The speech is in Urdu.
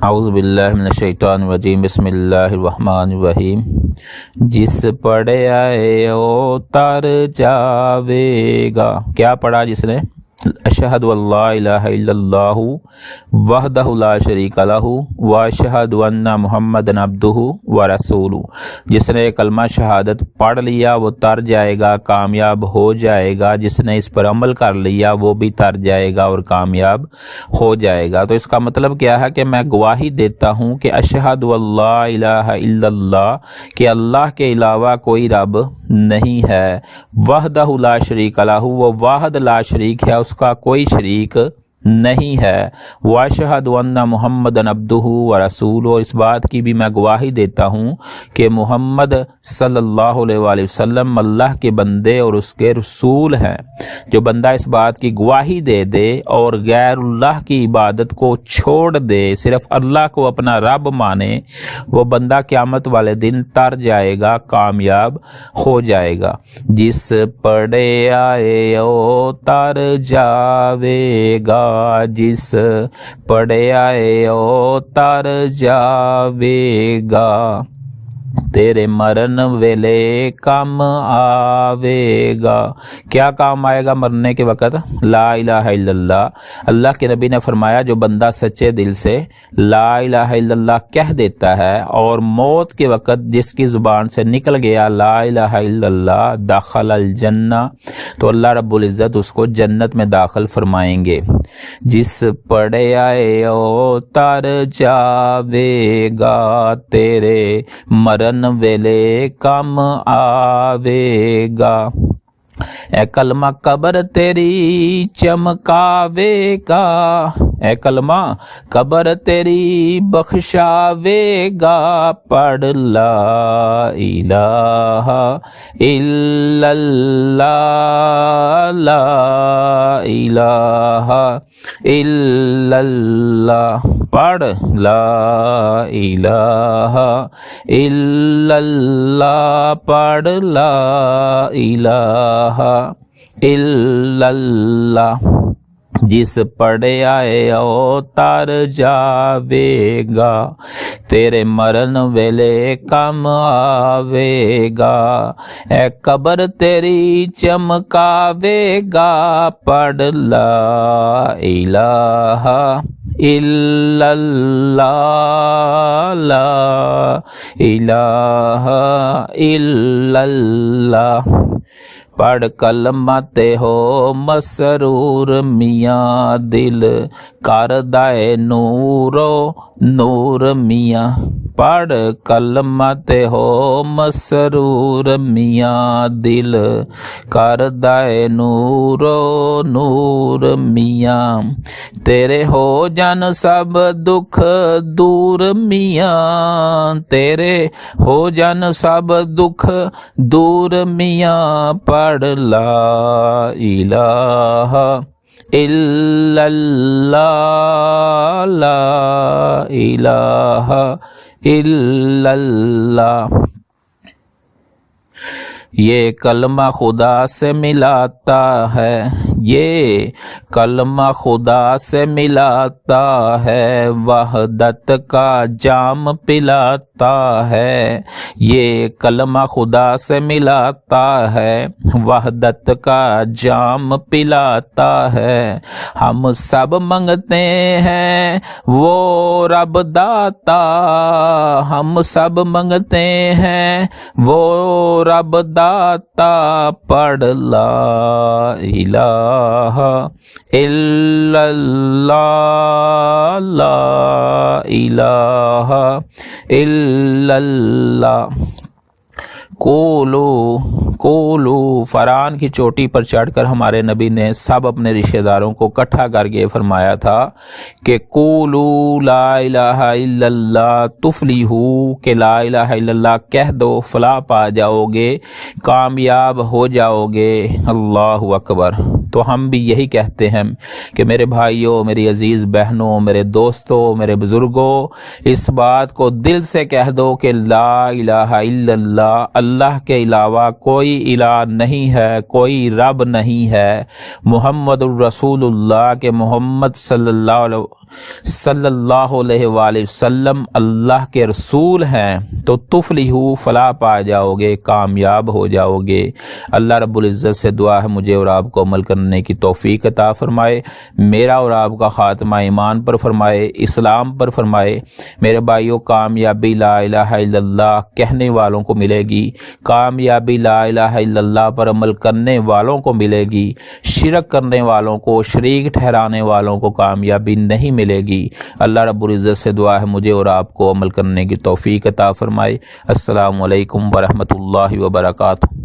اعوذ باللہ من الشیطان الرجیم بسم اللہ الرحمن الرحیم۔ جس پڑھے آئے او تر جاوے گا، کیا پڑھا جس نے؟ اشہد اللہ الہ الا اللہ وحدہ لا شریک لہ واشہد ان محمد عبدہ ورسولہ۔ جس نے کلمہ شہادت پڑھ لیا وہ تر جائے گا، کامیاب ہو جائے گا۔ جس نے اس پر عمل کر لیا وہ بھی تر جائے گا اور کامیاب ہو جائے گا۔ تو اس کا مطلب کیا ہے کہ میں گواہی دیتا ہوں کہ اشہد اللہ الہ الا اللہ، کہ اللہ کے علاوہ کوئی رب نہیں ہے۔ وحدہ لا شریک لہ، وہ واحد لا شریک ہے، اس کا کوئی شریک نہیں ہے۔ واشہد ان محمد عبدہ ورسولہ، اور اس بات کی بھی میں گواہی دیتا ہوں کہ محمد صلی اللہ علیہ وآلہ وسلم اللہ کے بندے اور اس کے رسول ہیں۔ جو بندہ اس بات کی گواہی دے دے اور غیر اللہ کی عبادت کو چھوڑ دے، صرف اللہ کو اپنا رب مانے، وہ بندہ قیامت والے دن تر جائے گا، کامیاب ہو جائے گا۔ جس پڑھے آئے او تر جاوے گا، جس پڑھے آئے او تر جاوے گا، تیرے مرن ویلے کام آوے گا۔ کیا کام آئے گا مرنے کے وقت؟ لا الہ الا اللہ۔ اللہ کے نبی نے فرمایا جو بندہ سچے دل سے لا الہ الا اللہ کہہ دیتا ہے اور موت کے وقت جس کی زبان سے نکل گیا لا الہ الا اللہ، داخل الجنہ، تو اللہ رب العزت اس کو جنت میں داخل فرمائیں گے۔ جس پڑھے آئے او تر جاوے گا، تیرے مرن ویلے کم آوے گا، اے کلمہ قبر تیری چمکاوے گا، اے کلمہ قبر تیری بخشاوے گا، پڑھ لا الہ الا اللہ، لا الہ الا اللہ، پڑھ لا الہ الا اللہ، پڑھ لا الہ الا اللہ۔ جس پڑھے آئے او تر جاوے گا، تیرے مرن ویلے کم آوے گا، اے قبر تیری چمکاوے گا، پڑھ لا الہ الا اللہ، لا الہ الا اللہ۔ پڑھ کلمہ تے ہو مسرور میاں، دل کر دائے نورو نور میاں، پڑھ کلمہ تے ہو مسرور میاں، دل کر دائے نورو نور میاں، تیرے ہو جان سب دکھ دور میاں، تیرے ہو جان سب دکھ دور میاں، پڑھ لا الہ الا اللہ، لا الہ الا اللہ۔ یہ کلمہ خدا سے ملاتا ہے، یہ کلمہ خدا سے ملاتا ہے، وحدت کا جام پلاتا ہے، یہ کلمہ خدا سے ملاتا ہے، وحدت کا جام پلاتا ہے، ہم سب منگتے ہیں وہ رب داتا، ہم سب منگتے ہیں وہ رب داتا، پڑھ لا الہ الا اللہ، لا الہ الا اللہ۔ کولو فرعون کی چوٹی پر چڑھ کر ہمارے نبی نے سب اپنے رشتہ داروں کو اکٹھا کر کے فرمایا تھا کہ قولو لا الہ الا اللہ تفلحوا، کہ لا الہ الا اللہ کہہ دو فلاح پا جاؤ گے، کامیاب ہو جاؤ گے۔ اللہ اکبر۔ تو ہم بھی یہی کہتے ہیں کہ میرے بھائیوں، میری عزیز بہنوں، میرے دوستوں، میرے بزرگوں، اس بات کو دل سے کہہ دو کہ لا الہ الا اللہ، اللہ کے علاوہ کوئی الہ نہیں ہے، کوئی رب نہیں ہے۔ محمد الرسول اللہ، کہ محمد صلی اللہ علیہ صلی اللہ علیہ وآلہ وسلم اللہ کے رسول ہیں تو تفلحو فلاح پا جاؤ گے، کامیاب ہو جاؤ گے۔ اللہ رب العزت سے دعا ہے مجھے اور آپ کو عمل کرنے کی توفیق عطا فرمائے، میرا اور آپ کا خاتمہ ایمان پر فرمائے، اسلام پر فرمائے۔ میرے بھائیوں، کامیابی لا الہ الا اللہ کہنے والوں کو ملے گی، کامیابی لا الہ الا اللہ پر عمل کرنے والوں کو ملے گی، شرک کرنے والوں کو، شریک ٹھہرانے والوں کو کامیابی نہیں ملے گی۔ اللہ رب العزت سے دعا ہے مجھے اور آپ کو عمل کرنے کی توفیق عطا فرمائے۔ السلام علیکم ورحمۃ اللہ وبرکاتہ۔